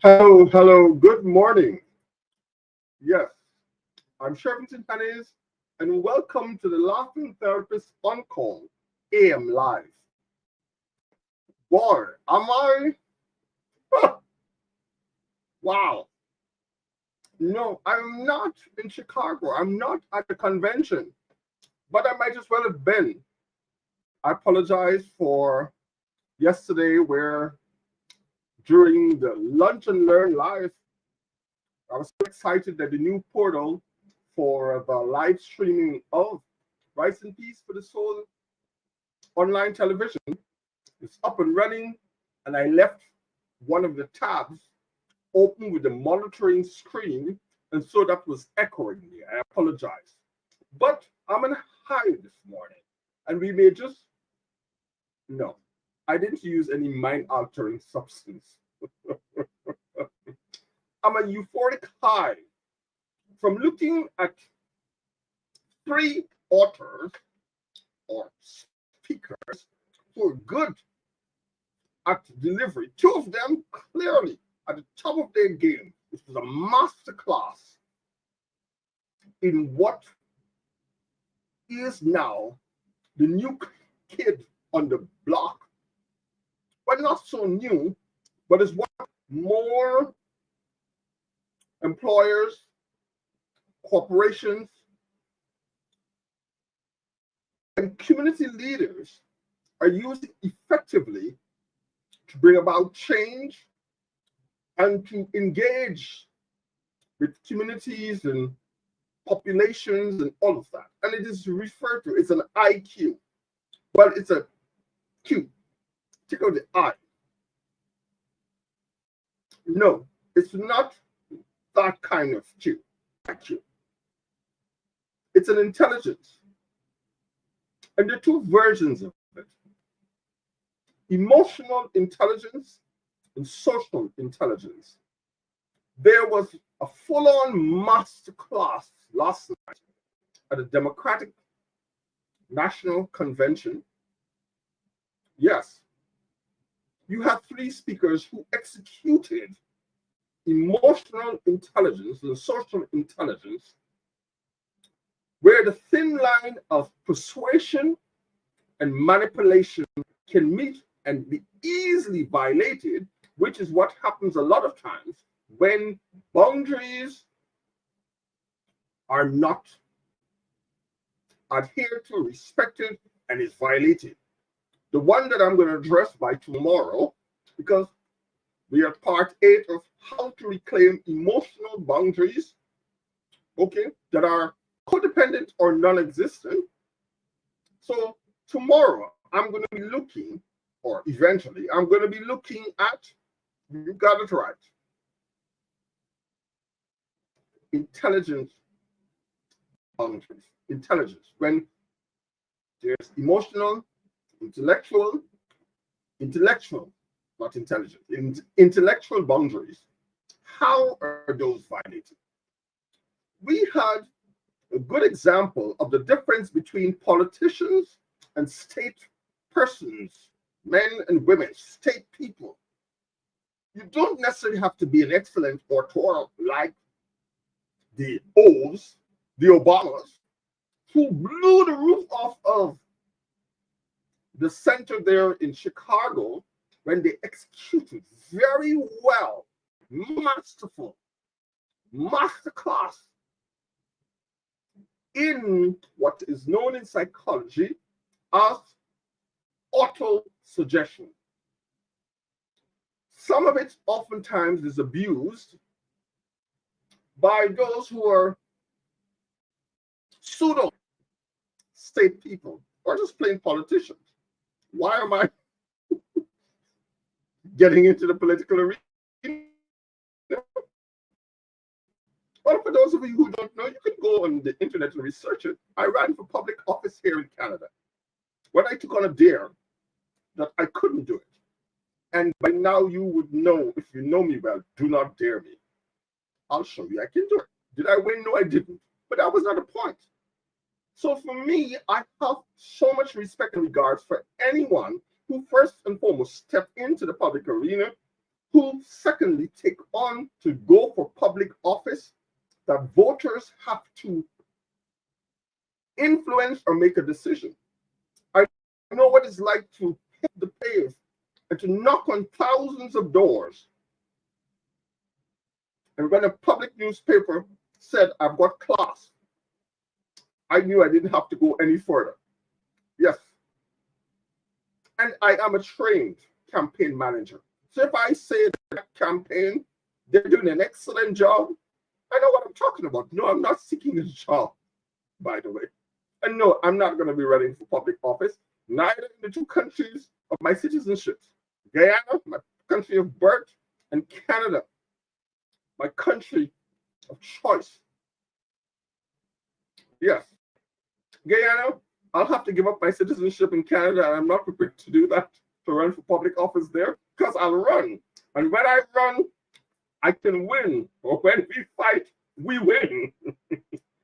Hello, hello, good morning. Yes, I'm Shirvington Hannays, and welcome to the Laughing Therapist on Call AM Live. Boy, am I? Wow. No, I'm not in Chicago. I'm not at the convention, but I might as well have been. I apologize for yesterday, where during the Lunch and Learn Live, I was so excited that the new portal for the live streaming of Rice and Peace for the Soul online television is up and running, and I left one of the tabs open with the monitoring screen, and so that was echoing me. I apologize. But I'm in a high this morning, and we may just, no, I didn't use any mind-altering substance. I'm a euphoric high from looking at three authors or speakers who are good at delivery. Two of them clearly at the top of their game. This was a masterclass in what is now the new kid on the block. But not so new, but it's what more employers, corporations, and community leaders are using effectively to bring about change and to engage with communities and populations and all of that. And it is referred to, it's an IQ. Well, it's a Q. Take out the I. No, it's not that kind of Q. IQ. It's an intelligence. And there are two versions of it: emotional intelligence and social intelligence. There was a full-on masterclass last night at the Democratic National Convention. Yes, you had three speakers who executed emotional intelligence and social intelligence, where the thin line of persuasion and manipulation can meet and be easily violated, which is what happens a lot of times when boundaries are not adhered to, respected, and is violated. The one that I'm going to address by tomorrow, because we are part 8 of how to reclaim emotional boundaries, okay, that are codependent or non-existent. So tomorrow I'm going to be looking, or eventually I'm going to be looking at, you got it right, intelligence boundaries. Intelligence, when there's emotional, intellectual, not intelligent, intellectual boundaries. How are those violated? We had a good example of the difference between politicians and state persons, men and women, state people. You don't necessarily have to be an excellent orator like the O's, the Obamas, who blew the roof off of the center there in Chicago when they executed very well, masterful, masterclass in what is known in psychology as auto-suggestion. Some of it oftentimes is abused by those who are pseudo state people or just plain politicians. Why am I getting into the political arena? Well, for those of you who don't know, you can go on the internet and research it. I ran for public office here in Canada when I took on a dare that I couldn't do it. And by now you would know, if you know me well, do not dare me. I'll show you I can do it. Did I win? No, I didn't. But that was not the point. So for me, I have so much respect and regards for anyone who first and foremost stepped into the public arena who secondly take on to go for public office that voters have to influence or make a decision. I know what it's like to hit the pave and to knock on thousands of doors. And when a public newspaper said, I've got class, I knew I didn't have to go any further. Yes. And I am a trained campaign manager. So if I say that campaign, they're doing an excellent job, I know what I'm talking about. No, I'm not seeking a job, by the way. And no, I'm not going to be running for public office, neither in the two countries of my citizenship. Guyana, my country of birth, and Canada, my country of choice. Yes. Guyana, I'll have to give up my citizenship in Canada, and I'm not prepared to do that, to run for public office there, because I'll run. And when I run, I can win. Or when we fight, we win.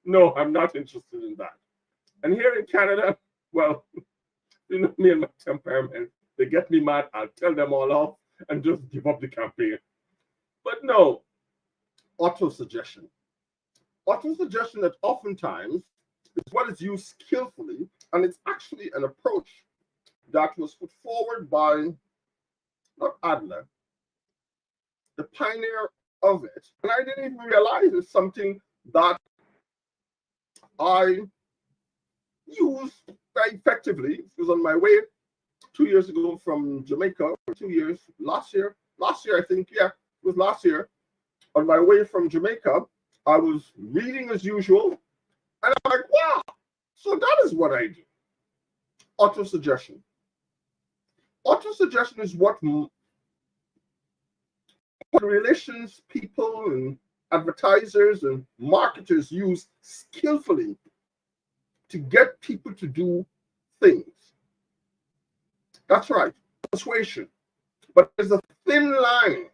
No, I'm not interested in that. And here in Canada, well, you know me and my temperament. They get me mad, I'll tell them all off and just give up the campaign. But no, auto-suggestion. Auto-suggestion that oftentimes is what is used skillfully, and it's actually an approach that was put forward by, not Adler, the pioneer of it. And I didn't even realize it's something that I used very effectively. It was on my way 2 years ago from Jamaica, or 2 years, last year I think, yeah, it was last year. On my way from Jamaica, I was reading as usual, and I'm like, wow, so that is what I do. Auto-suggestion. Auto-suggestion is what relations people and advertisers and marketers use skillfully to get people to do things. That's right, persuasion. But there's a thin line.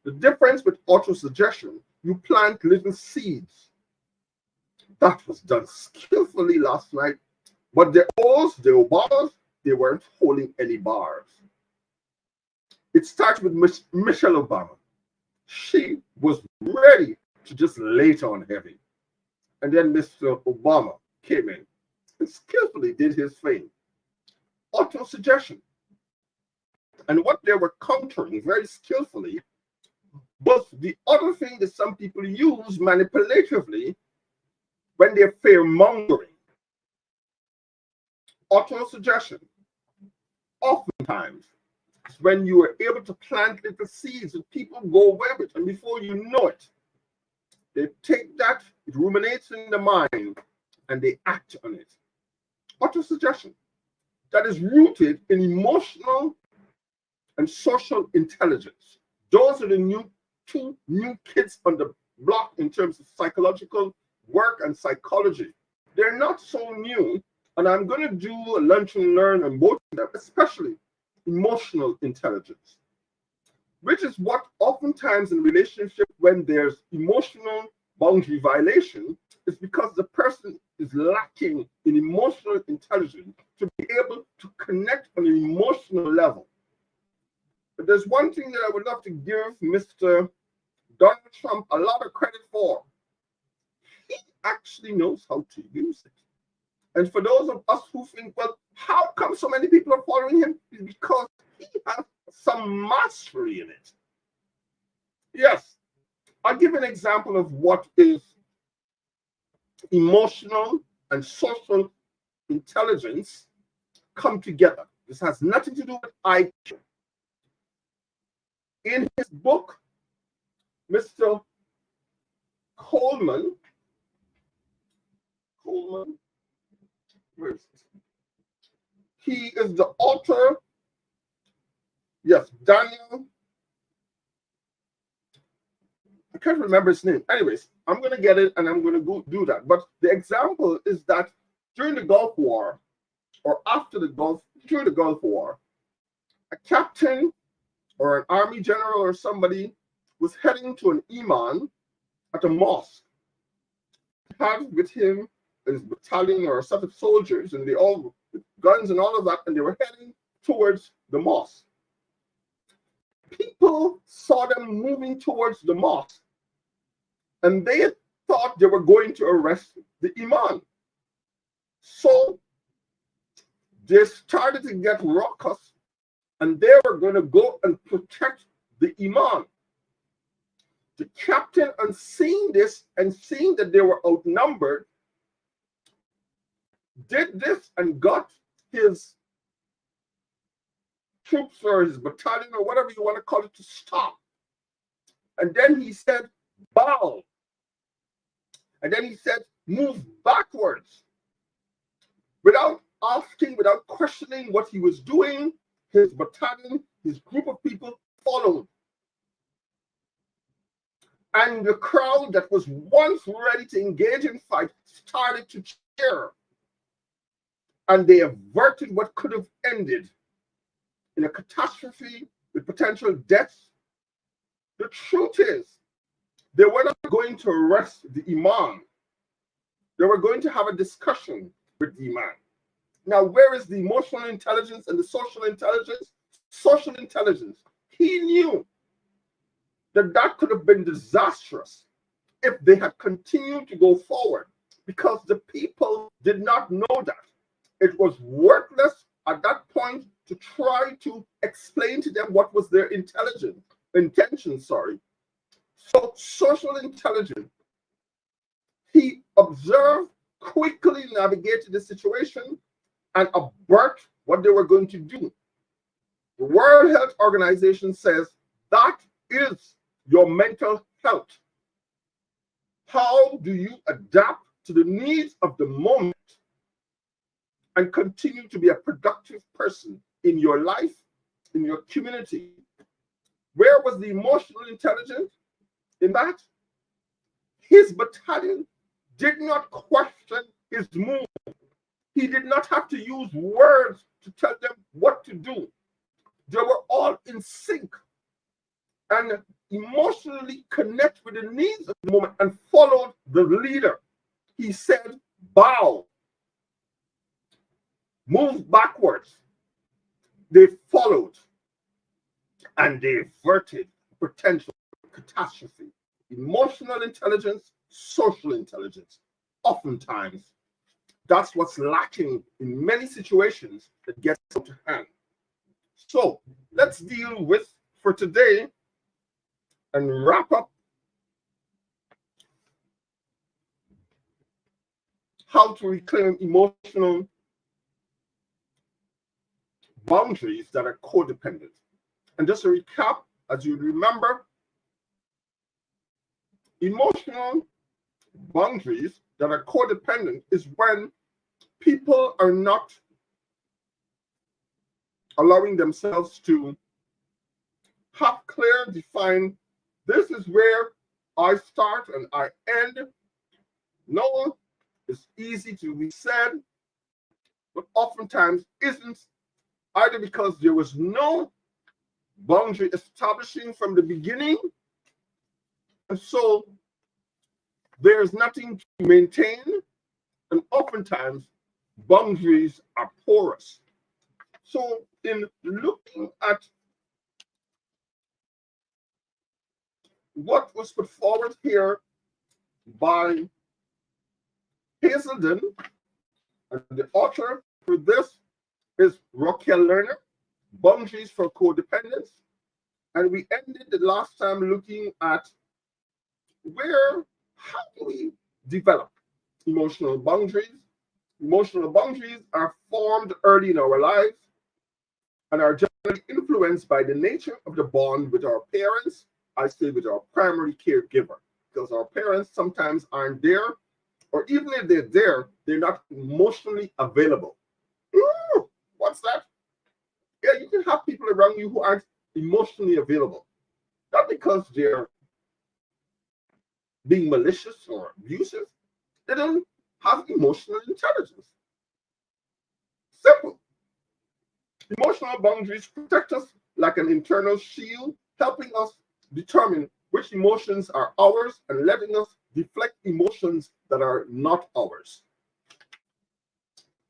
The difference with auto-suggestion, you plant little seeds. That was done skillfully last night. But the Obamas, they weren't holding any bars. It starts with Michelle Obama. She was ready to just lay it on heavy. And then Mr. Obama came in and skillfully did his thing. Auto-suggestion. And what they were countering very skillfully was the other thing that some people use manipulatively when they're fear-mongering. Auto-suggestion. Oftentimes, it's when you are able to plant little seeds and people go away with it, and before you know it, they take that, it ruminates in the mind, and they act on it. Auto-suggestion. That is rooted in emotional and social intelligence. Those are the two new kids on the block in terms of psychological work and psychology. They're not so new, and I'm going to do a lunch and learn on both of them, especially emotional intelligence, which is what oftentimes in relationship when there's emotional boundary violation is because the person is lacking in emotional intelligence to be able to connect on an emotional level. But there's one thing that I would love to give Mr. Donald Trump a lot of credit for. He actually knows how to use it. And for those of us who think, well, how come so many people are following him? It's because he has some mastery in it. Yes, I'll give an example of what is emotional and social intelligence come together. This has nothing to do with IQ. In his book, Mr. Coleman, where is it? He is the author, yes, Daniel, I can't remember his name. Anyways, I'm going to get it and I'm going to go do that. But the example is that during the Gulf War, or during the Gulf War, a captain or an army general or somebody was heading to an imam at a mosque. He had with him his battalion or a set of soldiers, and they all with guns and all of that, and they were heading towards the mosque. People people saw them moving towards the mosque, and they thought they were going to arrest the imam. So they started to get raucous, and they were going to go and protect the imam. The captain, on seeing this and seeing that they were outnumbered, did this and got his troops or his battalion or whatever you want to call it to stop. And then he said, bow. And then he said, move backwards. Without asking, without questioning what he was doing, his battalion, his group of people followed. And the crowd that was once ready to engage in fight started to cheer. And they averted what could have ended in a catastrophe with potential deaths. The truth is, they were not going to arrest the imam. They were going to have a discussion with the imam. Now, where is the emotional intelligence and the social intelligence? Social intelligence. He knew that that could have been disastrous if they had continued to go forward, because the people did not know that. It was worthless at that point to try to explain to them what was their intention. So social intelligence, he observed, quickly navigated the situation, and avert what they were going to do. The World Health Organization says that is your mental health. How do you adapt to the needs of the moment and continue to be a productive person in your life, in your community? Where was the emotional intelligence in that? His battalion did not question his move. He did not have to use words to tell them what to do. They were all in sync and emotionally connect with the needs of the moment and followed the leader. He said, bow, move backwards. They followed, and they averted potential catastrophe. Emotional intelligence, social intelligence. Oftentimes, that's what's lacking in many situations that gets out of hand. So let's deal with, for today, and wrap up how to reclaim emotional boundaries that are codependent. And just to recap, as you remember, emotional boundaries that are codependent is when people are not allowing themselves to have clear, defined, this is where I start and I end. No, it's easy to be said, but oftentimes isn't, either because there was no boundary establishing from the beginning, and so there's nothing to maintain, and oftentimes boundaries are porous. So in looking at what was put forward here by Hazelden, and the author for this is Raquel Lerner, Boundaries for Codependence. And we ended the last time looking at how do we develop emotional boundaries? Emotional boundaries are formed early in our lives and are generally influenced by the nature of the bond with our parents, I say with our primary caregiver, because our parents sometimes aren't there, or even if they're there, they're not emotionally available. Ooh, what's that? Yeah, you can have people around you who aren't emotionally available. Not because they're being malicious or abusive. They don't have emotional intelligence. Simple. Emotional boundaries protect us like an internal shield, helping us determine which emotions are ours and letting us deflect emotions that are not ours.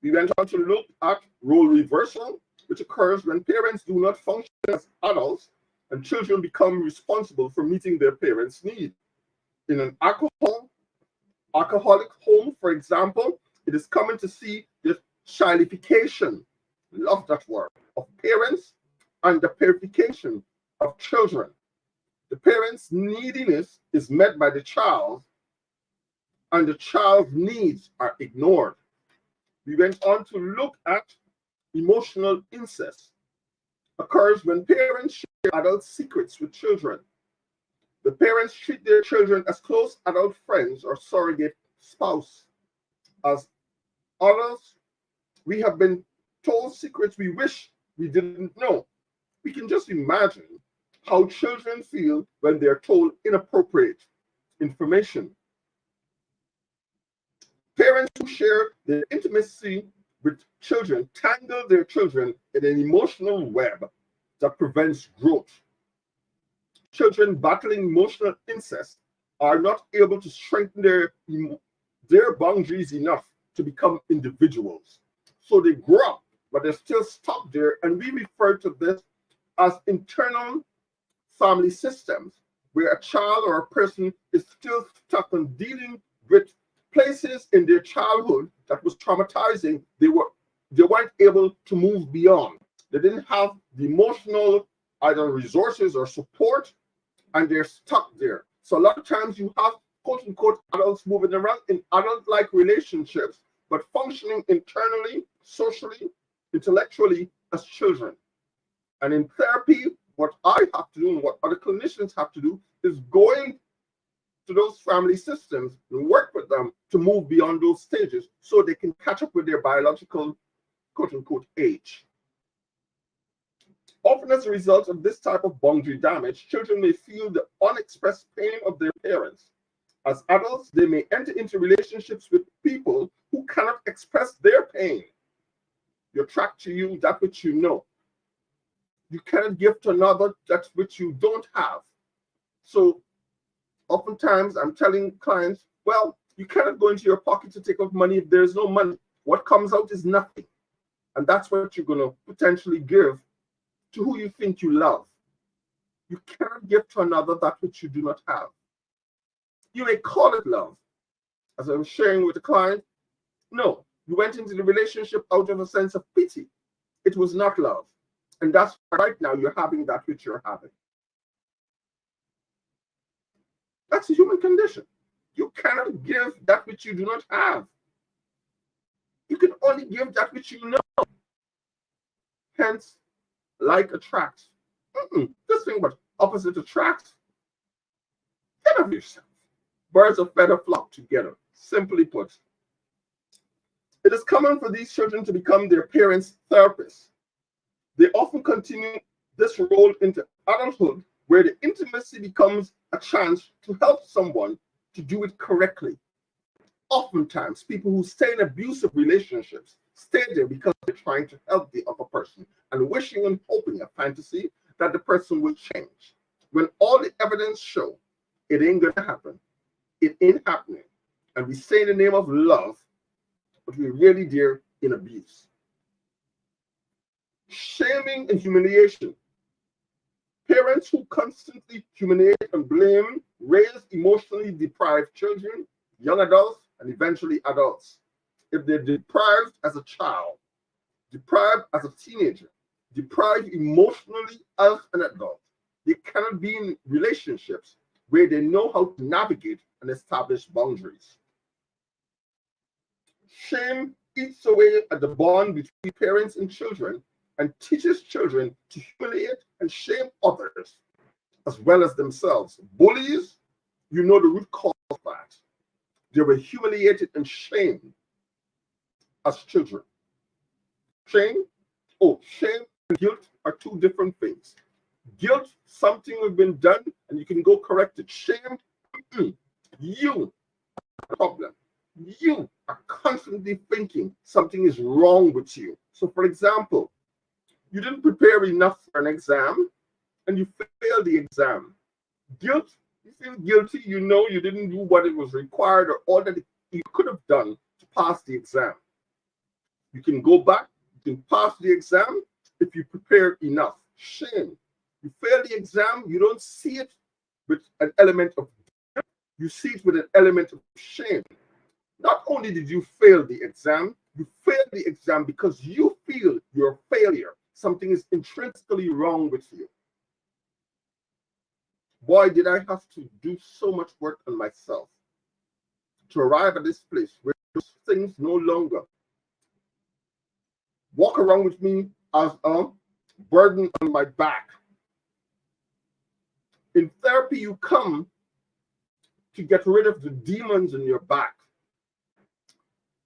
We went on to look at role reversal, which occurs when parents do not function as adults and children become responsible for meeting their parents' needs. In an alcoholic home, for example, it is common to see the childification, love that word, of parents and the purification of children. The parents' neediness is met by the child, and the child's needs are ignored. We went on to look at emotional incest. Occurs when parents share adult secrets with children. The parents treat their children as close adult friends or surrogate spouse. As others, we have been told secrets we wish we didn't know. We can just imagine how children feel when they're told inappropriate information. Parents who share their intimacy with children tangle their children in an emotional web that prevents growth. Children battling emotional incest are not able to strengthen their boundaries enough to become individuals. So they grow up, but they're still stuck there, and we refer to this as internal family systems, where a child or a person is still stuck on dealing with places in their childhood that was traumatizing. They weren't able to move beyond. They didn't have the emotional either resources or support, and they're stuck there. So a lot of times you have quote unquote adults moving around in adult-like relationships, but functioning internally, socially, intellectually as children. And in therapy, what I have to do and what other clinicians have to do is going to those family systems and work with them to move beyond those stages so they can catch up with their biological quote unquote age. Often as a result of this type of boundary damage, children may feel the unexpressed pain of their parents. As adults, they may enter into relationships with people who cannot express their pain. You attract to you that which you know. You cannot give to another that which you don't have. So oftentimes I'm telling clients, well, you cannot go into your pocket to take out money if there's no money. What comes out is nothing. And that's what you're going to potentially give to who you think you love. You cannot give to another that which you do not have. You may call it love. As I was sharing with the client, no, you went into the relationship out of a sense of pity. It was not love. And that's why right now you're having that which you're having. That's a human condition. You cannot give that which you do not have. You can only give that which you know. Hence, like attracts. This thing but opposite attracts. Get over yourself. Birds of feather flock together. Simply put, it is common for these children to become their parents' therapists. They often continue this role into adulthood, where the intimacy becomes a chance to help someone to do it correctly. Oftentimes, people who stay in abusive relationships stay there because they're trying to help the other person and wishing and hoping a fantasy that the person will change. When all the evidence show it ain't gonna happen, it ain't happening, and we say in the name of love, but we're really there in abuse. Shaming and humiliation. Parents who constantly humiliate and blame raise emotionally deprived children, young adults, and eventually adults. If they're deprived as a child, deprived as a teenager, deprived emotionally as an adult, they cannot be in relationships where they know how to navigate and establish boundaries. Shame eats away at the bond between parents and children and teaches children to humiliate and shame others as well as themselves. Bullies, you know the root cause of that. They were humiliated and shamed as children. Shame and guilt are two different things. Guilt, something has been done and you can go correct it. Shame, you are the problem. You are constantly thinking something is wrong with you. So for example, you didn't prepare enough for an exam and you failed the exam. Guilt, you feel guilty, you know you didn't do what it was required or all that you could have done to pass the exam. You can go back, you can pass the exam if you prepared enough. Shame, You fail the exam, you don't see it with an element of guilt, you see it with an element of shame. Not only did you fail the exam, you failed the exam because you feel you're a failure. Something is intrinsically wrong with you. Boy, did I have to do so much work on myself to arrive at this place where those things no longer walk around with me as a burden on my back. In therapy, you come to get rid of the demons in your back.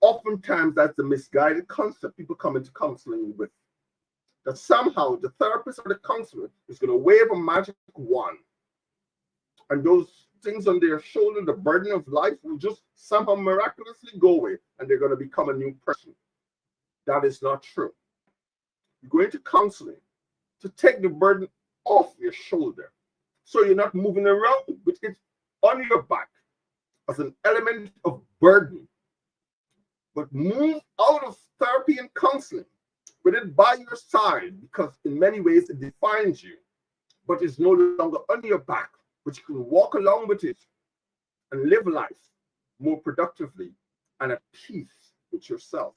Oftentimes, that's the misguided concept people come into counseling with. That somehow the therapist or the counselor is going to wave a magic wand, and those things on their shoulder, the burden of life, will just somehow miraculously go away, and they're going to become a new person. That is not true. You go into counseling to take the burden off your shoulder, so you're not moving around with it on your back as an element of burden. But move out of therapy and counseling with it by your side, because in many ways it defines you, but it's no longer on your back, but you can walk along with it and live life more productively and at peace with yourself.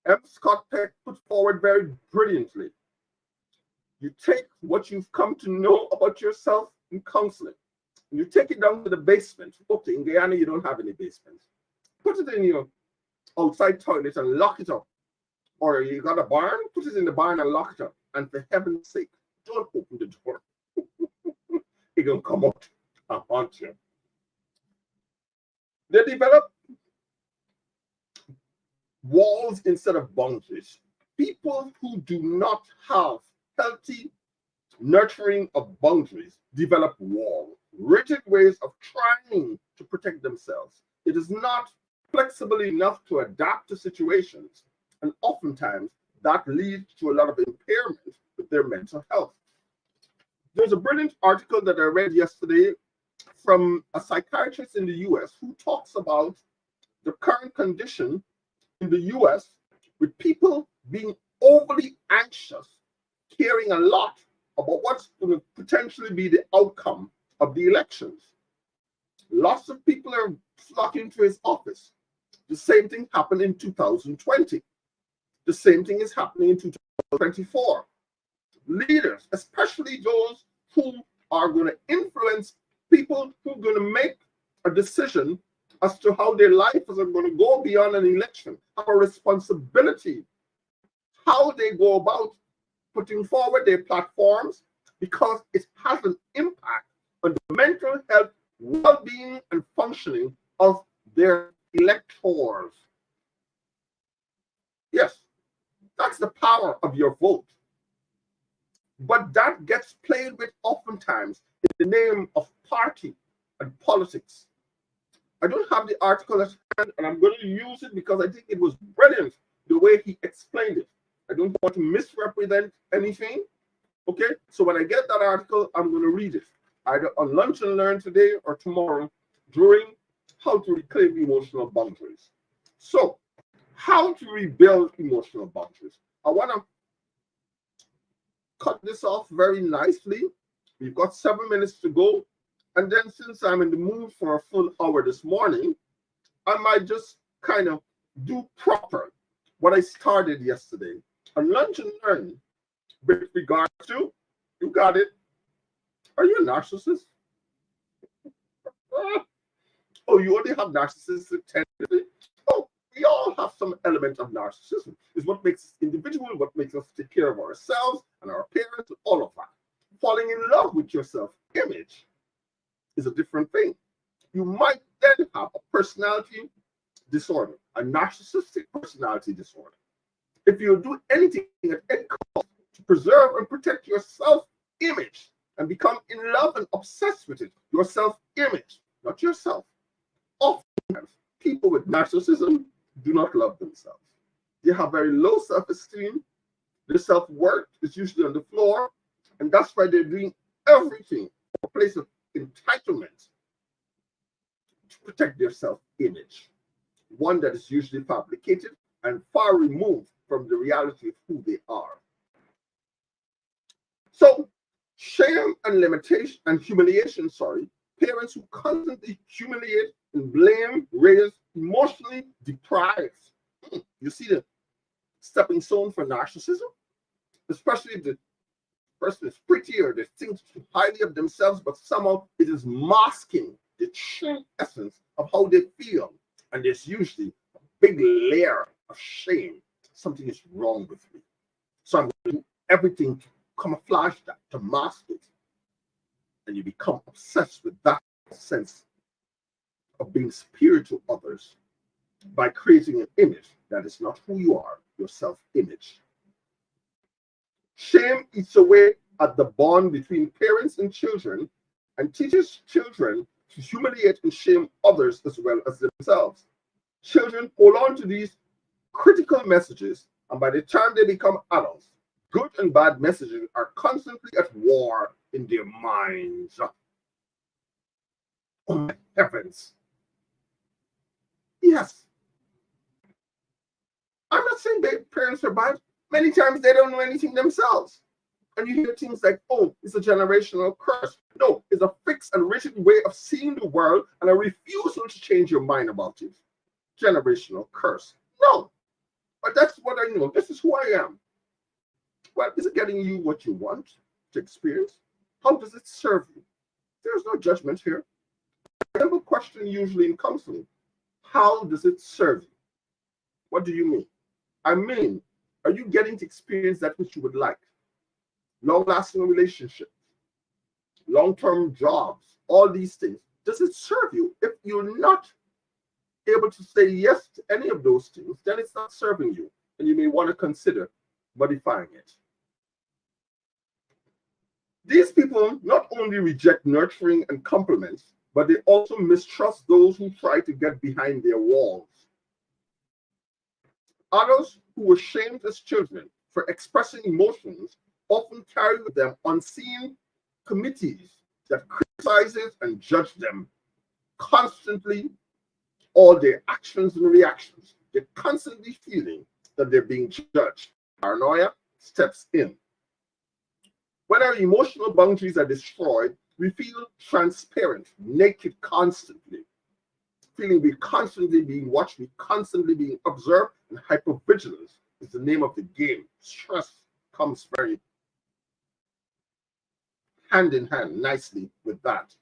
M. Scott Peck put forward very brilliantly. You take what you've come to know about yourself in counseling, and you take it down to the basement. Okay, in Guyana, you don't have any basements. Put it in your outside toilet and lock it up. Or you got a barn, put it in the barn and lock it up. And for heaven's sake, don't open the door. It's going to come out and haunt you. They develop walls instead of boundaries. People who do not have healthy nurturing of boundaries develop walls, rigid ways of trying to protect themselves. It is not flexible enough to adapt to situations, and oftentimes that leads to a lot of impairment with their mental health. There's a brilliant article that I read yesterday from a psychiatrist in the US who talks about the current condition in the US with people being overly anxious, caring a lot about what's going to potentially be the outcome of the elections. Lots of people are flocking to his office. The same thing happened in 2020. The same thing is happening in 2024. Leaders, especially those who are going to influence people who are going to make a decision as to how their life is going to go beyond an election, have a responsibility how they go about putting forward their platforms, because it has an impact on the mental health, well-being, and functioning of their electors. Yes, that's the power of your vote. But that gets played with oftentimes in the name of party and politics. I don't have the article at hand, and I'm going to use it because I think it was brilliant the way he explained it. I don't want to misrepresent anything. Okay, so when I get that article, I'm going to read it either on Lunch and Learn today or tomorrow during How to Reclaim Emotional Boundaries. So, how to rebuild emotional boundaries. I want to cut this off very nicely. We've got 7 minutes to go. And then since I'm in the mood for a full hour this morning, I might just kind of do proper what I started yesterday. On Lunch and Learn, with regard to, you got it, are you a narcissist? Oh, you only have narcissistic tendency? Oh, we all have some element of narcissism. It's what makes us individual, what makes us take care of ourselves and our parents, and all of that. Falling in love with your self-image is a different thing. You might then have a personality disorder, a narcissistic personality disorder. If you do anything at any cost to preserve and protect your self-image and become in love and obsessed with it, your self-image, not yourself. Oftentimes, people with narcissism do not love themselves. They have very low self-esteem. Their self-worth is usually on the floor, and that's why they're doing everything from a place of entitlement to protect their self-image, one that is usually fabricated and far removed from the reality of who they are. So Shame and limitation and humiliation, parents who constantly humiliate and blame raise emotionally deprived. You see the stepping stone for narcissism, especially if the person is pretty or they think too highly of themselves, but somehow it is masking the true essence of how they feel. And there's usually a big layer of shame. Something is wrong with me. So I'm going to do everything to camouflage that, to mask it. And you become obsessed with that sense of being superior to others by creating an image that is not who you are, your self-image. Shame eats away at the bond between parents and children and teaches children to humiliate and shame others as well as themselves. Children hold on to these critical messages, and by the time they become adults, good and bad messages are constantly at war in their minds. Oh my heavens. Yes. I'm not saying that parents are bad. Many times they don't know anything themselves. And you hear things like, oh, it's a generational curse. No, it's a fixed and rigid way of seeing the world and a refusal to change your mind about it. Generational curse. No. But that's what I know. This is who I am. Well, is it getting you what you want to experience? How does it serve you? There's no judgment here. The simple question usually in counseling, how does it serve you? What do you mean? I mean, are you getting to experience that which you would like? Long-lasting relationships, long-term jobs, all these things. Does it serve you? If you're not able to say yes to any of those things, then it's not serving you, and you may want to consider modifying it. These people not only reject nurturing and compliments, but they also mistrust those who try to get behind their walls. Adults who were shamed as children for expressing emotions often carry with them unseen committees that criticizes and judge them constantly, all their actions and reactions. They're constantly feeling that they're being judged. Paranoia steps in. When our emotional boundaries are destroyed, we feel transparent, naked constantly, feeling we're constantly being watched, we're constantly being observed, and hypervigilance is the name of the game. Stress comes very hand in hand nicely with that.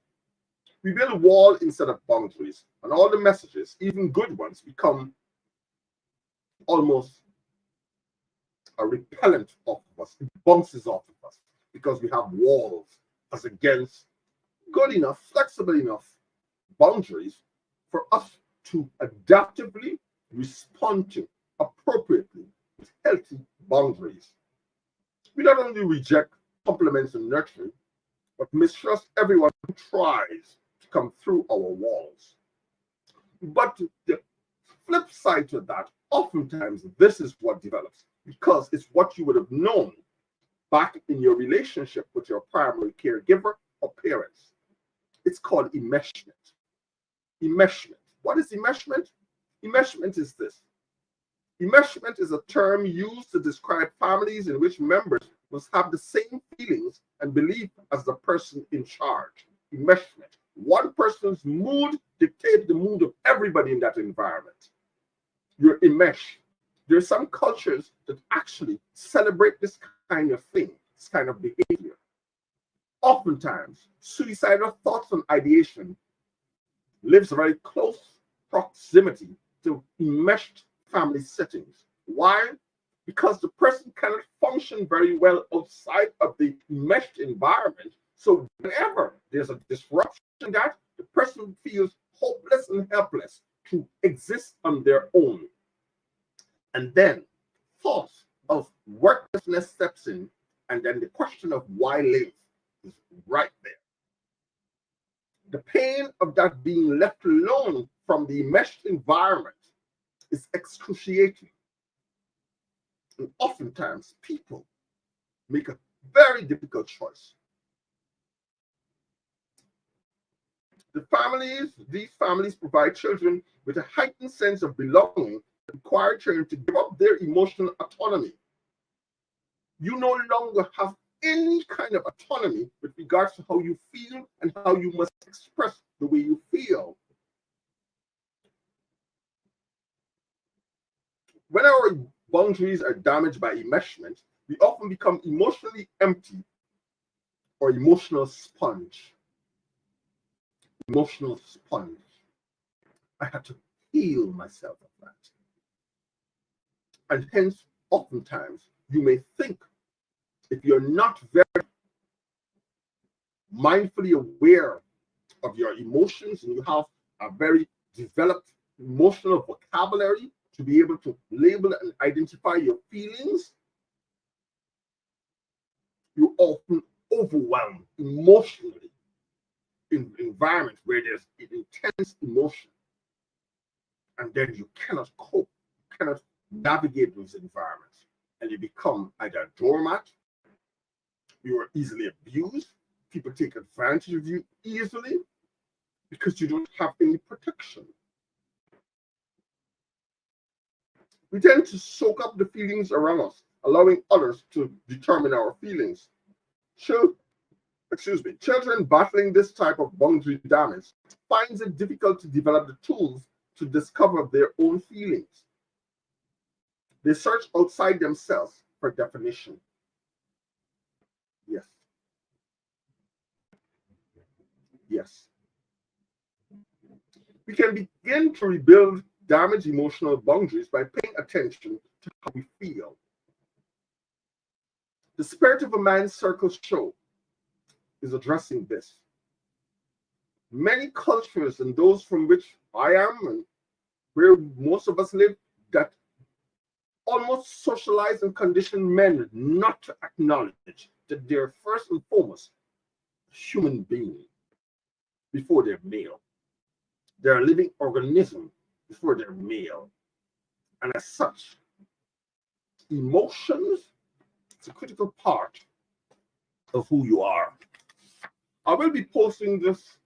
We build a wall instead of boundaries, and all the messages, even good ones, become almost a repellent of us. It bounces off of us because we have walls as against good enough, flexible enough boundaries for us to adaptively respond to appropriately with healthy boundaries. We not only reject compliments and nurturing, but mistrust everyone who tries to come through our walls. But the flip side to that, oftentimes this is what develops because it's what you would have known back in your relationship with your primary caregiver or parents. It's called enmeshment. Enmeshment. What is enmeshment? Enmeshment is this. Enmeshment is a term used to describe families in which members must have the same feelings and belief as the person in charge. Enmeshment. One person's mood dictates the mood of everybody in that environment. You're enmeshed. There are some cultures that actually celebrate this kind of thing, this kind of behavior. Oftentimes, suicidal thoughts and ideation lives very close proximity to enmeshed family settings. Why? Because the person cannot function very well outside of the enmeshed environment. So whenever there's a disruption in that, the person feels hopeless and helpless to exist on their own. And then thoughts of worthlessness steps in, and then the question of why live is right there. The pain of that being left alone from the enmeshed environment is excruciating. And oftentimes people make a very difficult choice. These families provide children with a heightened sense of belonging that require children to give up their emotional autonomy. You no longer have any kind of autonomy with regards to how you feel and how you must express the way you feel. When our boundaries are damaged by enmeshment, we often become emotionally empty or emotional sponge. Emotional sponge. I had to heal myself of that. And hence, oftentimes, you may think, if you're not very mindfully aware of your emotions and you have a very developed emotional vocabulary to be able to label and identify your feelings, you're often overwhelmed emotionally in environments where there's intense emotion. And then you cannot cope, you cannot navigate those environments. And you become either a doormat, you are easily abused, people take advantage of you easily because you don't have any protection. We tend to soak up the feelings around us, allowing others to determine our feelings. Children battling this type of boundary damage finds it difficult to develop the tools to discover their own feelings. They search outside themselves for definition. Yes. Yes. We can begin to rebuild damaged emotional boundaries by paying attention to how we feel. The Spirit of a Man Circle show is addressing this. Many cultures, and those from which I am and where most of us live, that almost socialize and condition men not to acknowledge that they're first and foremost a human being before they're male. They're a living organism before they're male. And as such, emotions is a critical part of who you are. I will be posting this.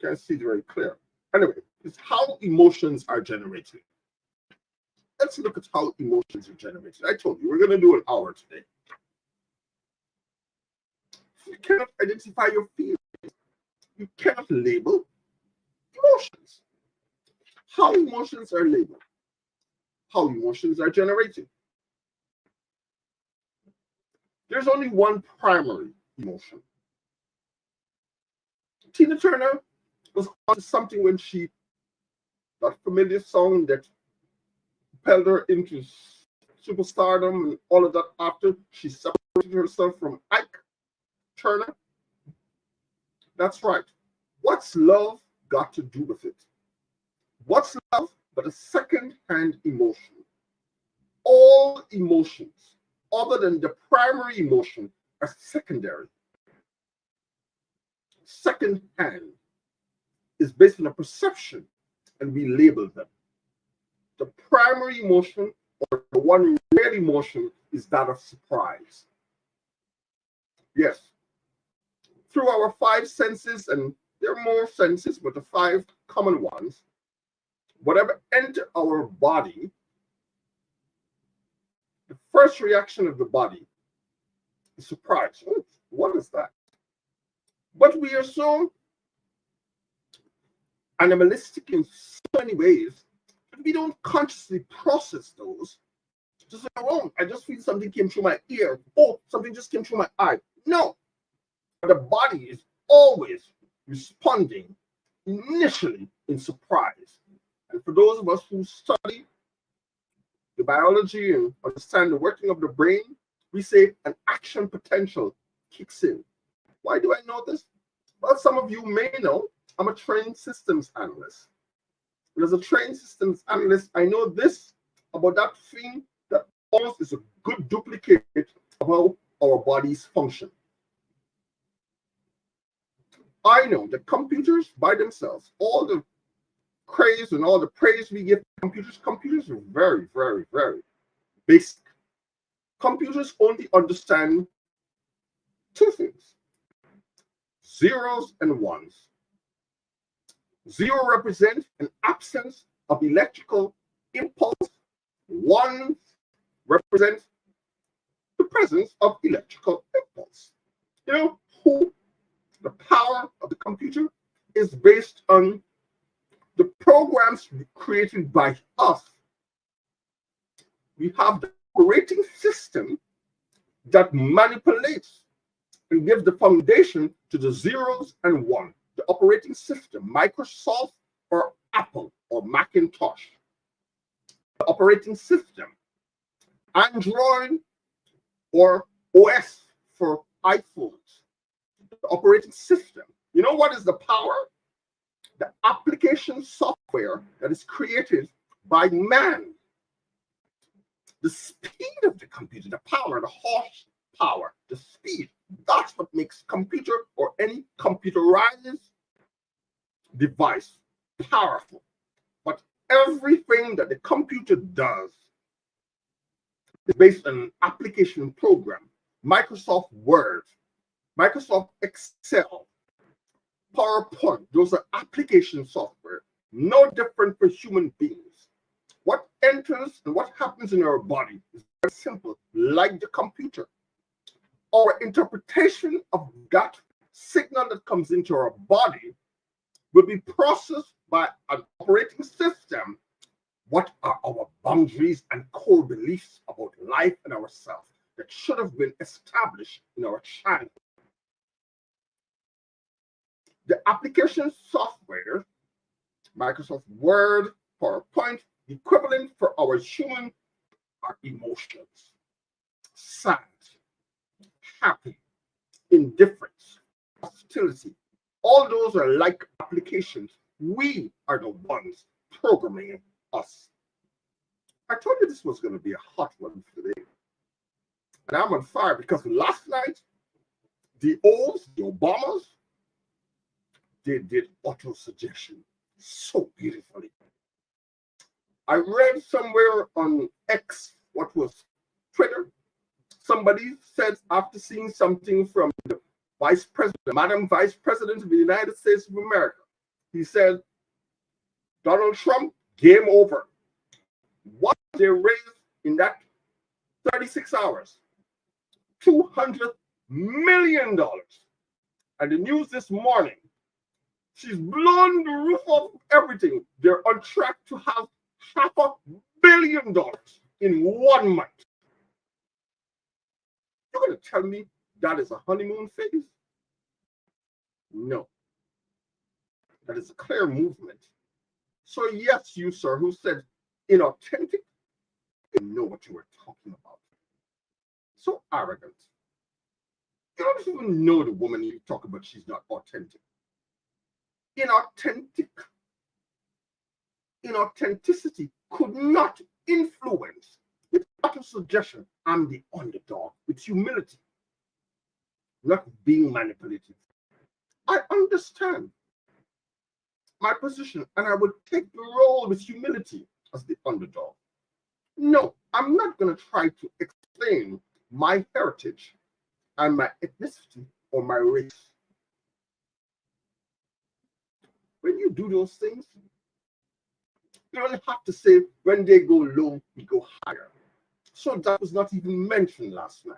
Can't see it very clear. Anyway, it's how emotions are generated. Let's look at how emotions are generated. I told you, we're going to do an hour today. You cannot identify your feelings. You cannot label emotions. How emotions are labeled. How emotions are generated. There's only one primary emotion. Tina Turner was on something when she, that familiar song that propelled her into superstardom and all of that after she separated herself from Ike Turner. That's right. What's love got to do with it? What's love but a second-hand emotion? All emotions, other than the primary emotion, are secondary. Second-hand is based on a perception, and we label them. The primary emotion, or the one real emotion, is that of surprise. Yes. Through our five senses, and there are more senses, but the five common ones, whatever enter our body, the first reaction of the body is surprise. Oh, what is that? But we are so animalistic in so many ways that we don't consciously process those. Just like, oh, I just feel something came through my ear. Oh, something just came through my eye. No. The body is always responding initially in surprise. And for those of us who study the biology and understand the working of the brain, we say an action potential kicks in. Why do I know this? Well, some of you may know I'm a trained systems analyst. And as a trained systems analyst, I know this about that thing that almost is a good duplicate of how our bodies function. I know that computers by themselves, all the craze and all the praise we give computers are very, very, very basic. Computers only understand two things: zeros and ones. Zero represents an absence of electrical impulse. One represent the presence of electrical impulse. You know, the power of the computer is based on the programs created by us. We have the operating system that manipulates and gives the foundation to the zeros and ones. The operating system, Microsoft or Apple or Macintosh. The operating system, Android or OS for iPhones. The operating system. You know what is the power? The application software that is created by man. The speed of the computer, the power, the horsepower, the speed, that's what makes computer or any computerized device powerful. But everything that the computer does is based on an application program. Microsoft Word, Microsoft Excel, PowerPoint, those are application software, no different for human beings. What enters and what happens in our body is very simple, like the computer. Our interpretation of that signal that comes into our body will be processed by an operating system. What are our boundaries and core beliefs about life and ourselves that should have been established in our childhood? The application software, Microsoft Word, PowerPoint, the equivalent for our human are emotions. Sad, happy, indifference, hostility. All those are like applications. We are the ones programming us. I told you this was going to be a hot one today. And I'm on fire because last night, the Obamas, they did auto-suggestion so beautifully. I read somewhere on X, what was Twitter, somebody said after seeing something from the Vice President, Madam Vice President of the United States of America, he said, Donald Trump, game over. What they raised in that 36 hours? $200 million. And the news this morning, she's blown the roof off everything. They're on track to have $500 million in 1 month. You're going to tell me that is a honeymoon phase? No. That is a clear movement. So yes, you, sir, who said inauthentic, you know what you were talking about. So arrogant. You don't even know the woman you talk about, she's not authentic. Inauthenticity could not influence with auto-suggestion. I'm the underdog, with humility, not being manipulative. I understand my position, and I would take the role with humility as the underdog. No, I'm not going to try to explain my heritage and my ethnicity or my race. When you do those things, you don't have to say when they go low, we go higher. So that was not even mentioned last night.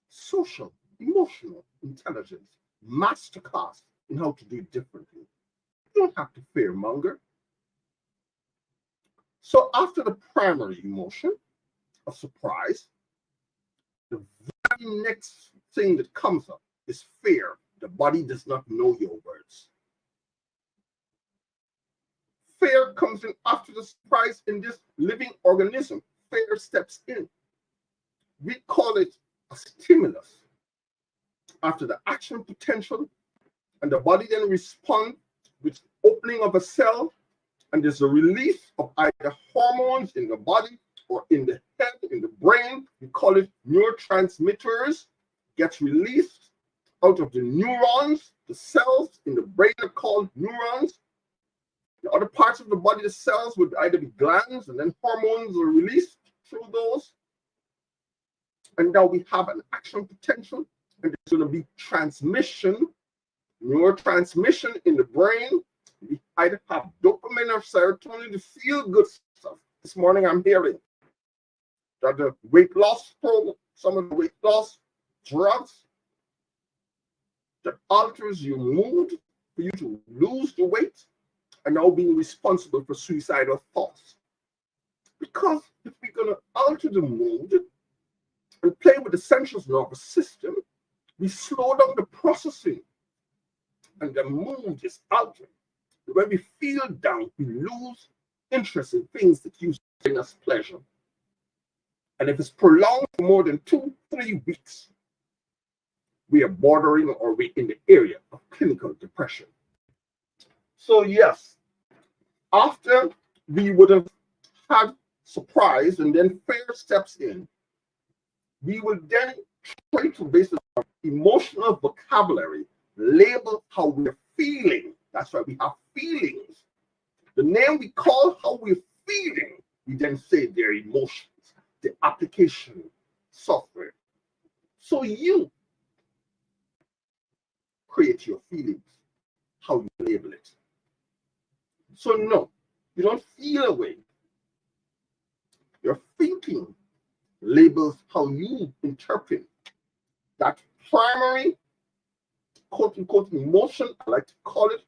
Social, emotional intelligence, masterclass in how to do it differently. You don't have to fearmonger. So after the primary emotion of surprise, the very next thing that comes up is fear. The body does not know your words. Fear comes in after the surprise in this living organism. Fear steps in. We call it a stimulus. After the action potential, and the body then responds with opening of a cell, and there's a release of either hormones in the body or in the head, in the brain. We call it neurotransmitters. Gets released out of the neurons. The cells in the brain are called neurons. The other parts of the body, the cells, would either be glands, and then hormones are released through those. And now we have an action potential, and there's going to be transmission, neurotransmission in the brain. We either have dopamine or serotonin, the feel-good stuff. This morning I'm hearing that the weight loss program, some of the weight loss drugs that alters your mood for you to lose the weight are now being responsible for suicidal thoughts. Because if we're going to alter the mood and play with the central nervous system, we slow down the processing and the mood is altered. When we feel down, we lose interest in things that used to bring us pleasure. And if it's prolonged for more than 2-3 weeks, we are bordering or we're in the area of clinical depression. So yes, after we would have had surprise and then fear steps in, we will then try to, based on emotional vocabulary, label how we're feeling. That's why we have feelings. The name we call how we're feeling, we then say their emotions, the application software. So you create your feelings, how you label it. So no, you don't feel a way. Your thinking labels how you interpret that primary quote-unquote emotion. I like to call it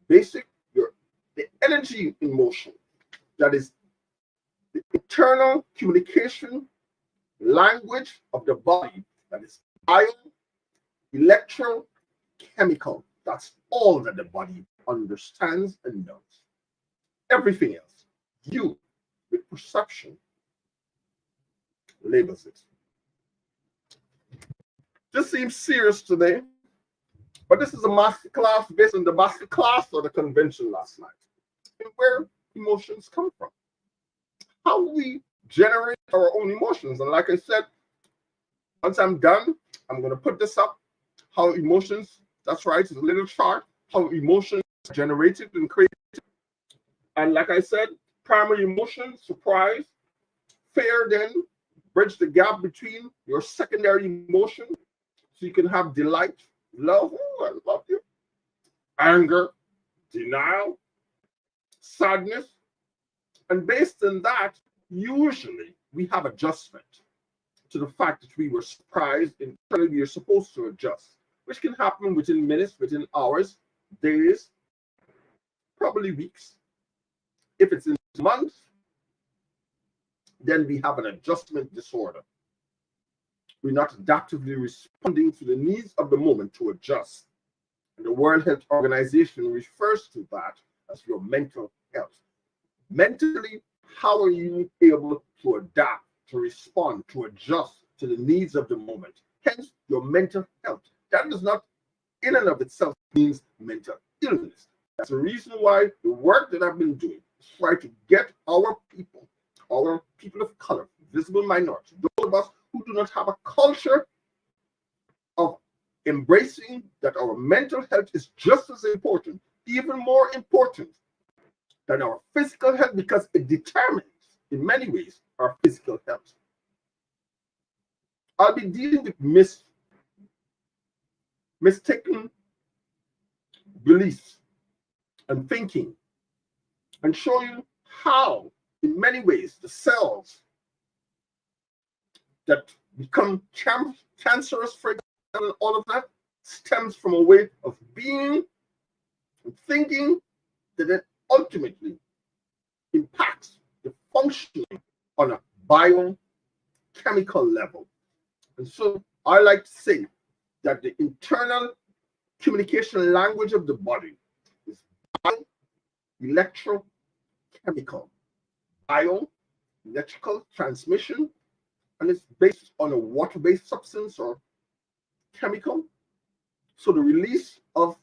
basic, the energy in motion. That is the internal communication language of the body. That is bio, electrochemical. That's all that the body understands and knows. Everything else, you, with perception, labels it. This seems serious today, but this is a master class based on the master class or the convention last night, and where emotions come from, how we generate our own emotions. And like I said, once I'm done, I'm going to put this up, how emotions, that's right, it's a little chart, how emotions are generated and created. And like I said, primary emotion, surprise, fear, then bridge the gap between your secondary emotion so you can have delight, love, oh, I love you, anger, denial, sadness. And based on that, usually we have adjustment to the fact that we were surprised and we are supposed to adjust, which can happen within minutes, within hours, days, probably weeks. If it's in months, then we have an adjustment disorder. We're not adaptively responding to the needs of the moment to adjust. And the World Health Organization refers to that as your mental health. Mentally, how are you able to adapt, to respond, to adjust to the needs of the moment? Hence, your mental health. That does not, in and of itself, means mental illness. That's the reason why the work that I've been doing is try to get our people of color, visible minorities, those of us who do not have a culture of embracing that our mental health is just as important, even more important than our physical health, because it determines, in many ways, our physical health. I'll be dealing with mistaken beliefs and thinking, and show you how, in many ways, the cells that become cancerous, for example, and all of that stems from a way of being and thinking that it ultimately impacts the functioning on a biochemical level. And so I like to say that the internal communication language of the body is electrochemical, electrical transmission, and it's based on a water-based substance or chemical. So the release of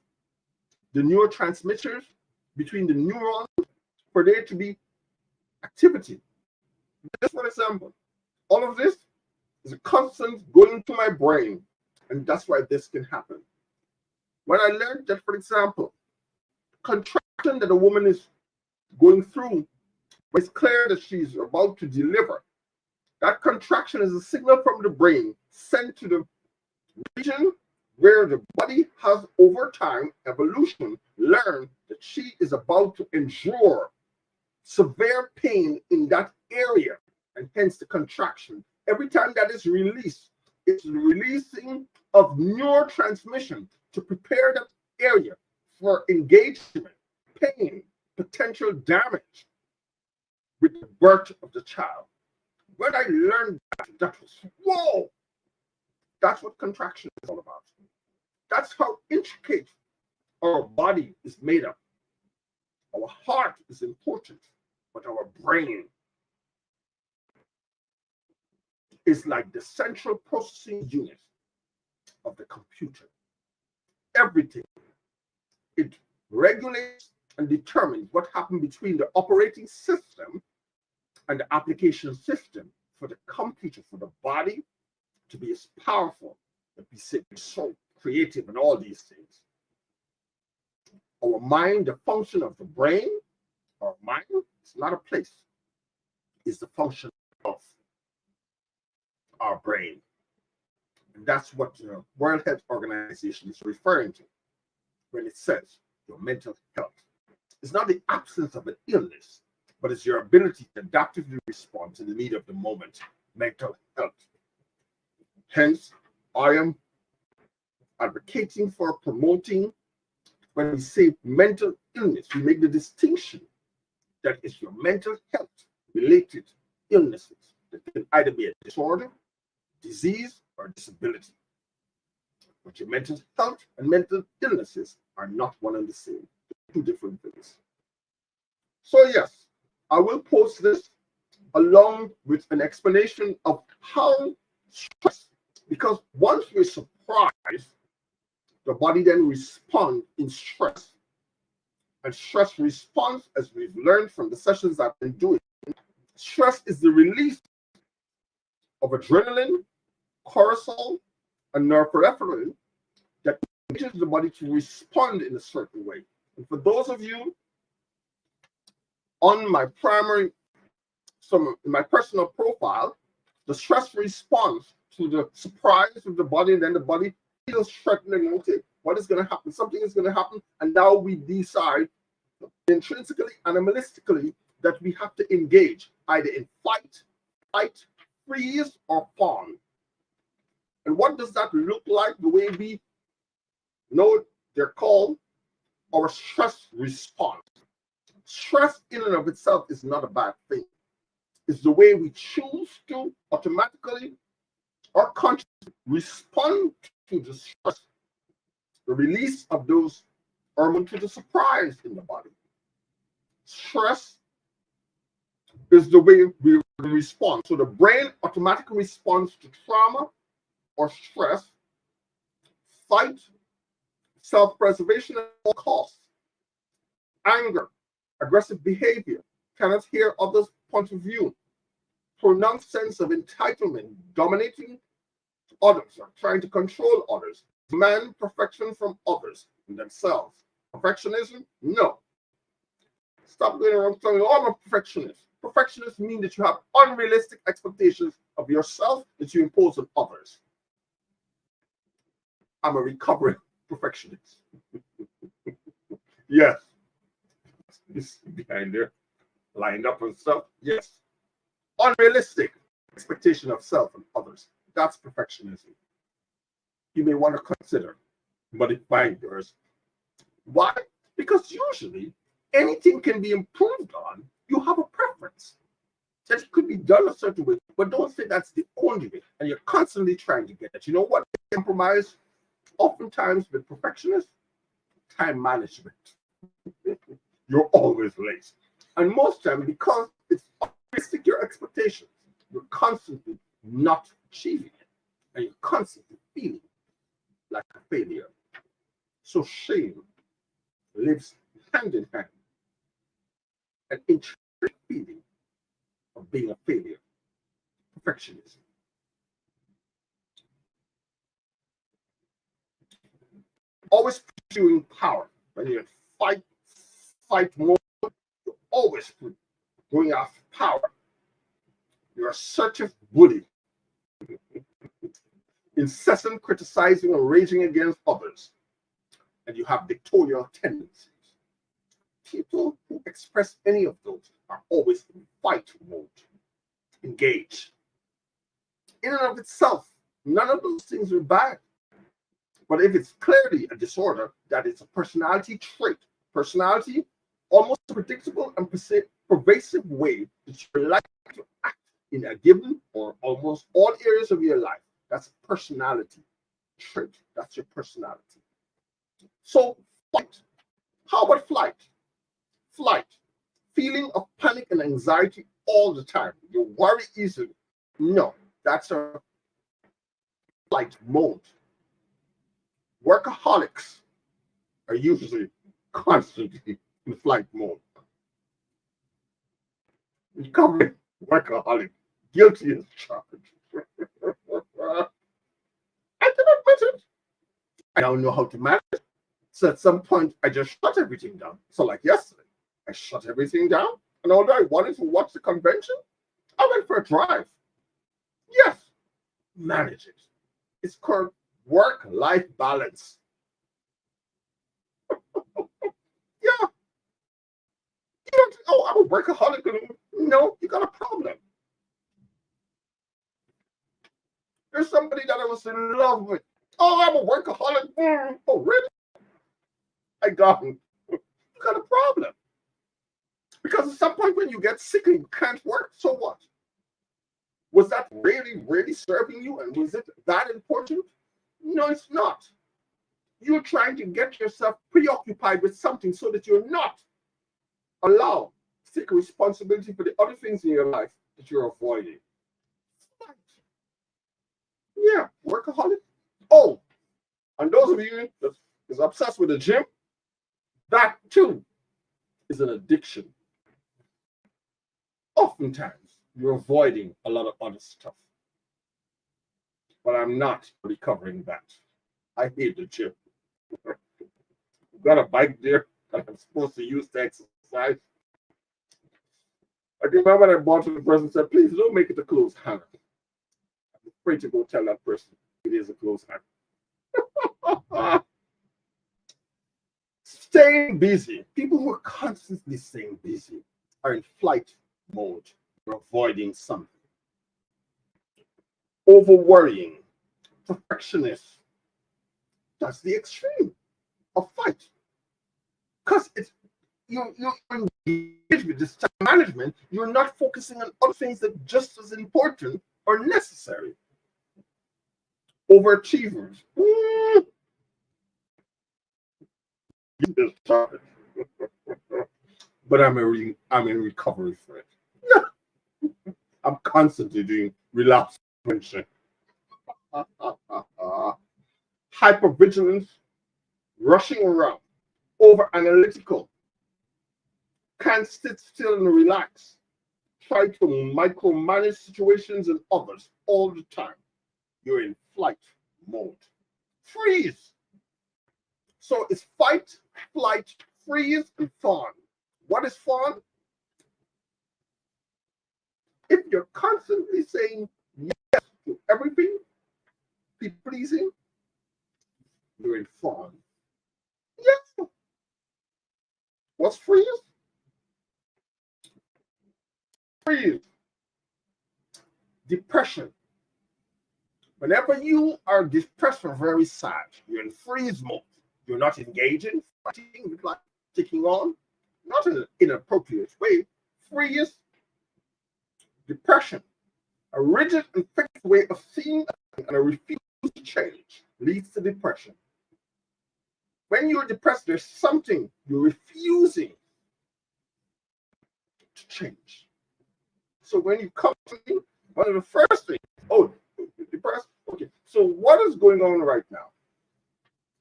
the neurotransmitters between the neurons for there to be activity. Just for example, all of this is a constant going to my brain, and that's why this can happen. When I learned that, for example, contraction that a woman is going through, when it's clear that she's about to deliver, that contraction is a signal from the brain sent to the region where the body has over time, evolution, learned that she is about to endure severe pain in that area, and hence the contraction. Every time that is released, it's releasing of neurotransmission to prepare that area for engagement, pain, potential damage with the birth of the child. When I learned that, that was, whoa, that's what contraction is all about. That's how intricate our body is made up. Our heart is important, but our brain is like the central processing unit of the computer. Everything. It regulates and determines what happens between the operating system and the application system for the computer, for the body to be as powerful, to be so creative and all these things. Our mind, the function of the brain, our mind, it's not a place. It's the function of our brain. And that's what the World Health Organization is referring to when it says your mental health. It's not the absence of an illness, but it's your ability to adaptively respond to the need of the moment, mental health. Hence, I am advocating for promoting, when we say mental illness, we make the distinction that it's your mental health related illnesses that can either be a disorder, disease, or disability. But your mental health and mental illnesses are not one and the same, two different things. So yes, I will post this along with an explanation of how stress, because once we're surprised, the body then responds in stress. And stress response, as we've learned from the sessions I've been doing, stress is the release of adrenaline, cortisol, and norepinephrine that engages the body to respond in a certain way. And for those of you on my my personal profile, the stress response to the surprise of the body, and then the body feels threatening. Okay, what is going to happen? Something is going to happen, and now we decide intrinsically, animalistically, that we have to engage either in fight, freeze, or fawn. And what does that look like? The way we know they're called our stress response. Stress in and of itself is not a bad thing. It's the way we choose to automatically or consciously respond to the stress, the release of those hormones, to the surprise in the body. Stress is the way we respond. So the brain automatically responds to trauma or stress, fight, self-preservation at all costs, anger, aggressive behavior, cannot hear others' point of view, pronounced sense of entitlement, dominating others or trying to control others, demand perfection from others and themselves. Perfectionism? No. Stop going around telling, oh, I'm a perfectionist. Perfectionists mean that you have unrealistic expectations of yourself that you impose on others. I'm a recovering perfectionist. Yes. This behind there, lined up and stuff. Yes. Unrealistic expectation of self and others. That's perfectionism. You may want to consider modifying yours. Why? Because usually anything can be improved on. You have a preference that it could be done a certain way, but don't say that's the only way. And you're constantly trying to get that. You know what? Compromise oftentimes with perfectionists, time management. You're always late. And most times, because it's unrealistic, your expectations, you're constantly not achieving it. And you're constantly feeling like a failure. So shame lives hand in hand. An intrinsic feeling of being a failure. Perfectionism. Always pursuing power. When you're in fight mode, you're always going after power. You're assertive bully. incessant criticizing and raging against others, and you have dictatorial tendencies. People who express any of those are always in fight mode, engaged. In and of itself, none of those things are bad. But if it's clearly a disorder, that it's a personality trait, personality, almost predictable and pervasive way that you like to act in a given or almost all areas of your life, that's a personality trait. That's your personality. So flight. How about flight? Flight. Feeling of panic and anxiety all the time. You worry easily. No, that's a flight mode. Workaholics are usually constantly in flight mode. Recovering workaholic, guilty as charged. I cannot admit it. I don't know how to manage it. So at some point, I just shut everything down. So like yesterday, I shut everything down. And although I wanted to watch the convention, I went for a drive. Yes, manage it. It's called work-life balance. Yeah. You don't, oh, I'm a workaholic. No, you got a problem. There's somebody that I was in love with. Oh, I'm a workaholic. Oh, really? I got him. You got a problem. Because at some point when you get sick and you can't work, so what? Was that really, really serving you? And was it that important? No, it's not. You're trying to get yourself preoccupied with something so that you're not allowed to take responsibility for the other things in your life that you're avoiding. Yeah, workaholic. Oh, and those of you that is obsessed with the gym, that too is an addiction. Oftentimes, you're avoiding a lot of other stuff. But I'm not recovering that. I hate the gym. I've got a bike there that I'm supposed to use to exercise. I remember when I bought it, the person said, please don't make it a closed hand. I'm afraid to go tell that person it is a closed hand. Staying busy. People who are constantly staying busy are in flight mode. You're avoiding something. Over worrying. Perfectionist. That's the extreme of fight. Because it's you're engaged with this time management, you're not focusing on other things that are just as important or necessary. Overachievers. But I'm in recovery for it. I'm constantly doing relapse prevention. Hypervigilance, rushing around, over analytical, can't sit still and relax, try to micromanage situations and others all the time. You're in flight mode. Freeze. So it's fight, flight, freeze, and fawn. What is fawn? If you're constantly saying yes to everything, be pleasing, you're in fawn. Yes. What's freeze? Freeze. Depression. Whenever you are depressed or very sad, you're in freeze mode. You're not engaging, fighting with life, taking on, not in an inappropriate way. Freeze. Depression. A rigid and fixed way of seeing and a refusal to change leads to depression. When you're depressed, there's something you're refusing to change. So when you come to me, one of the first things, oh, you're depressed? Okay. So what is going on right now?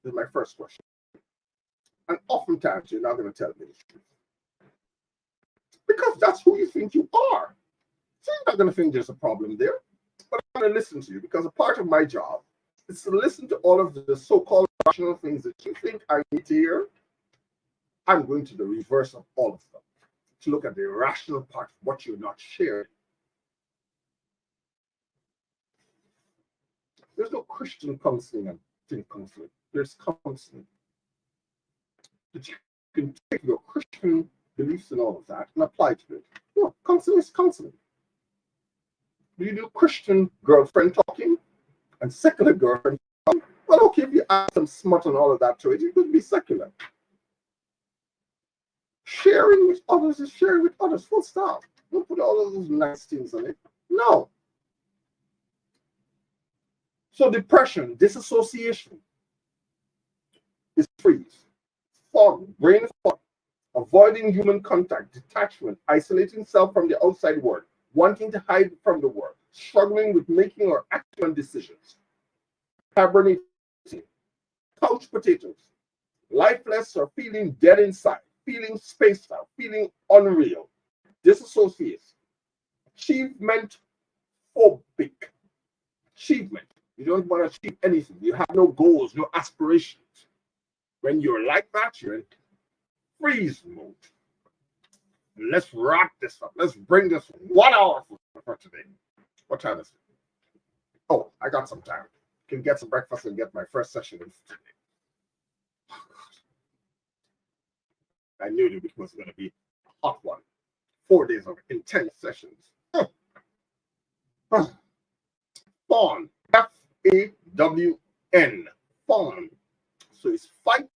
This is my first question. And oftentimes you're not going to tell me the truth. Because that's who you think you are. So you're not going to think there's a problem there. But I'm going to listen to you because a part of my job is to listen to all of the so-called rational things that you think I need to hear. I'm going to the reverse of all of them to look at the irrational part, what you're not sharing. There's no Christian counseling and think counseling. There's counseling. But you can take your Christian beliefs and all of that and apply to it. No, counseling is counseling. Do you do Christian girlfriend talking and secular girlfriend talking? Well, okay, if you add some smut and all of that to it, it could be secular. Sharing with others is sharing with others, full stop. Don't put all of those nice things on it. No. So depression, disassociation is freeze, fog, brain fog, avoiding human contact, detachment, isolating self from the outside world, wanting to hide from the world, struggling with making or acting on decisions, hibernating, couch potatoes, lifeless or feeling dead inside, feeling spaced out, feeling unreal, disassociation, achievement phobic, achievement. You don't want to achieve anything. You have no goals, no aspirations. When you're like that, you're in freeze mode. Let's wrap this up. Let's bring this 1 hour for today. What time is it? Oh, I got some time. Can get some breakfast and get my first session in today. I knew it was going to be a hot one. 4 days of intense sessions. Fawn. Fawn. Fawn. So it's fight,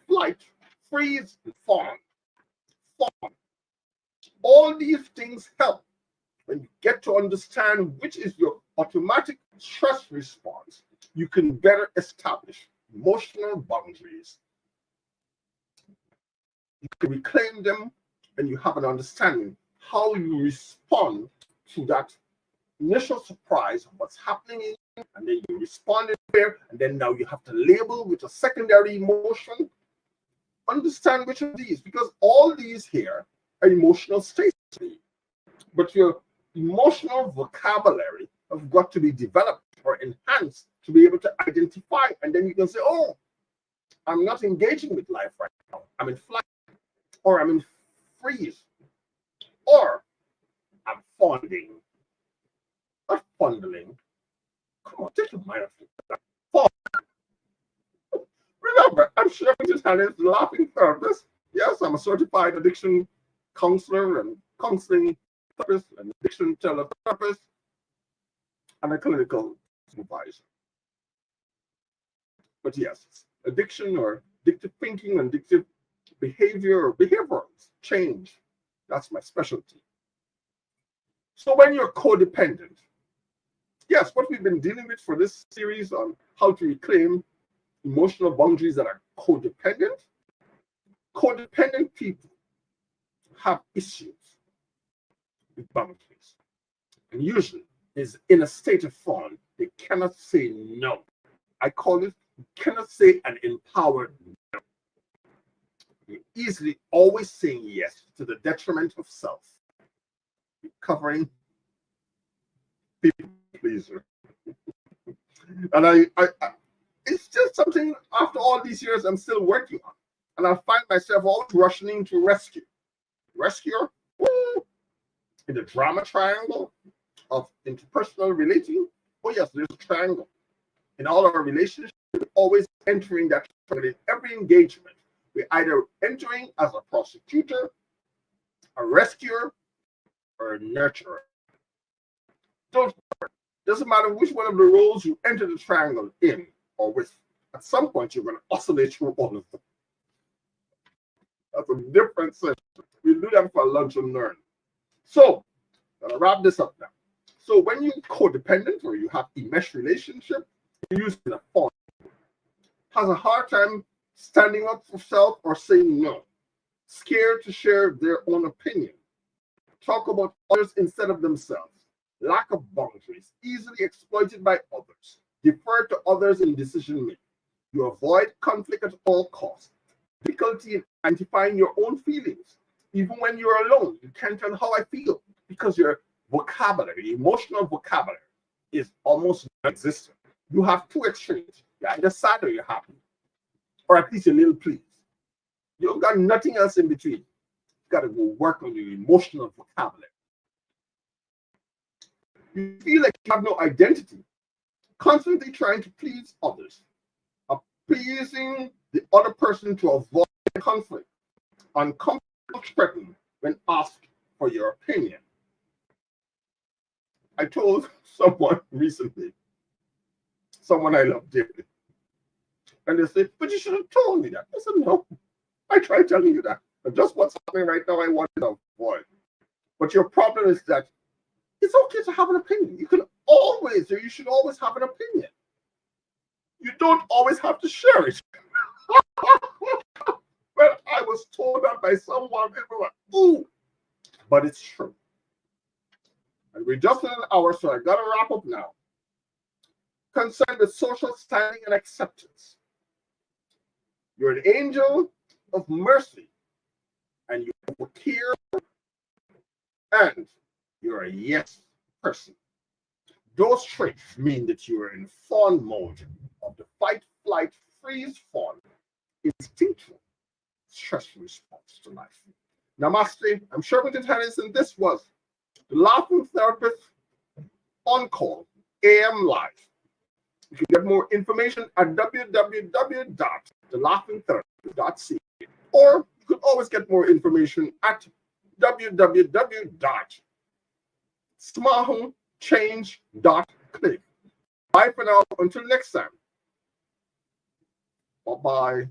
flight, freeze, and fawn. Fawn. All these things help when you get to understand which is your automatic stress response. You can better establish emotional boundaries. You can reclaim them, and you have an understanding how you respond to that initial surprise of what's happening in you, and then you respond there, and then now you have to label with a secondary emotion. Understand which of these, because all these here are emotional states, but your emotional vocabulary have got to be developed or enhanced to be able to identify, and then you can say, oh, I'm not engaging with life right now. I'm in flight, or I'm in freeze, or I'm fondling. Not fondling. Come on, take your mind off it. Remember, I'm Shirvington Hannays, laughing therapist. Yes, I'm a certified addiction counselor and counseling therapist and addiction teletherapist and a clinical supervisor. But yes, addiction or addictive thinking and addictive behavior or behavioral change, that's my specialty. So when you're codependent, yes, what we've been dealing with for this series on how to reclaim emotional boundaries that are codependent. Codependent people have issues with boundaries. And usually is in a state of fawn. They cannot say no. I call it, you cannot say an empowered no. You're easily always saying yes to the detriment of self. You're covering people pleaser. And I it's just something after all these years I'm still working on. And I find myself always rushing into rescue. Rescuer, woo, in the drama triangle of interpersonal relating. Oh yes, there's a triangle. In all our relationships, we're always entering that triangle. In every engagement, we're either entering as a prosecutor, a rescuer, or a nurturer. Don't worry. Doesn't matter which one of the roles you enter the triangle in or with. At some point, you're going to oscillate through all of them. That's a different session. We'll do that for lunch and learn. So, I'm going to wrap this up now. So, when you're codependent or you have a mesh relationship, you're using a fawn, has a hard time standing up for self or saying no, scared to share their own opinion, talk about others instead of themselves, lack of boundaries, easily exploited by others, defer to others in decision making. You avoid conflict at all costs, difficulty in identifying your own feelings. Even when you're alone, you can't tell how I feel because your vocabulary, emotional vocabulary, is almost non-existent. You have two extremes. You're either sad or you're happy, or at least a little pleased. You've got nothing else in between. You got to go work on your emotional vocabulary. You feel like you have no identity constantly trying to please others, appeasing the other person to avoid conflict, uncomfortable threatening when asked for your opinion. I told someone recently, someone I love dearly, and they said, but you should have told me that. I said, no, I tried telling you that. But just what's happening right now, I want to avoid. But your problem is that it's okay to have an opinion. You can always, or you should always have an opinion. You don't always have to share it. Well, I was told that by someone, and we were like, ooh, but it's true. And we're just in an hour, so I gotta wrap up now. Concerned with social standing and acceptance. You're an angel of mercy, and you care, and you're a yes person. Those traits mean that you are in fawn mode of the fight, flight, freeze, fawn, instinctual, stressful response to life. Namaste. I'm Shirvington Hannays, and this was the Laughing Therapist on Call, AM Live. You can get more information at www.thelaughingtherapist.ca, or you could always get more information at www.smahochange.click. Bye for now. Until next time. Bye-bye.